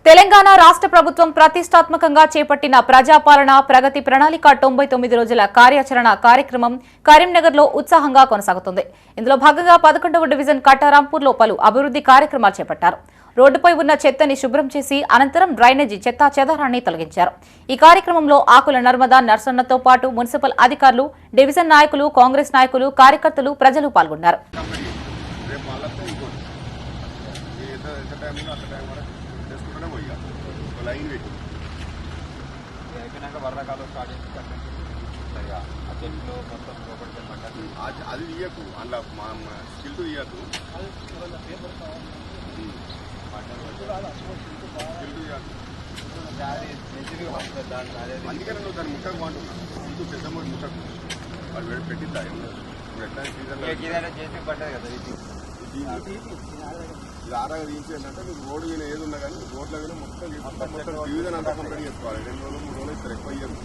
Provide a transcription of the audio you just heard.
తెలంగాణ రాష్ట్ర ప్రభుత్వం ప్రతిష్టాత్మకంగా చేపట్టిన ప్రజాపాలన ప్రగతి ప్రణాళిక 99 రోజుల కార్యాచరణ కార్యక్రమం కరీంనగర్లో ఉత్సాహంగా కొనసాగుతుంది. ఇందులో భాగంగా 11వ డివిజన్ కట్టారాంపూర్లో పలు అభివృద్ధి కార్యక్రమాలు చేపట్టారు. రోడ్డుపై ఉన్న చెత్తని శుభ్రం చేసి అనంతరం డ్రైనేజీ చెత్తా చెదారాన్ని తొలగించారు. ఈ కార్యక్రమంలో ఆకుల నర్మదా నర్సన్నతో పాటు మున్సిపల్ అధికారులు, డివిజన్ నాయకులు, కాంగ్రెస్ నాయకులు, కార్యకర్తలు, ప్రజలు పాల్గొన్నారు. అది తీయకు అందులో స్కిల్ తీయద్దు అందుకని నువ్వు దాన్ని ముట్టకు బాగుంటున్నాను ఇంకూ పెద్ద ముట్టకు వాడు వేడి పెట్టిద్దా ఎట్లా చేసి పడ్డది కదా ఇది ఆరాగా తీయించేందంటే మీకు రోడ్డు మీద ఏది ఉన్నా కానీ రోడ్ల మీద మొత్తం డివిజన్ అంతా కంప్లీట్ చేసుకోవాలి. 2 రోజులు 3 రోజులు ఇస్తారు ఎక్కువ ఇయ్యరు.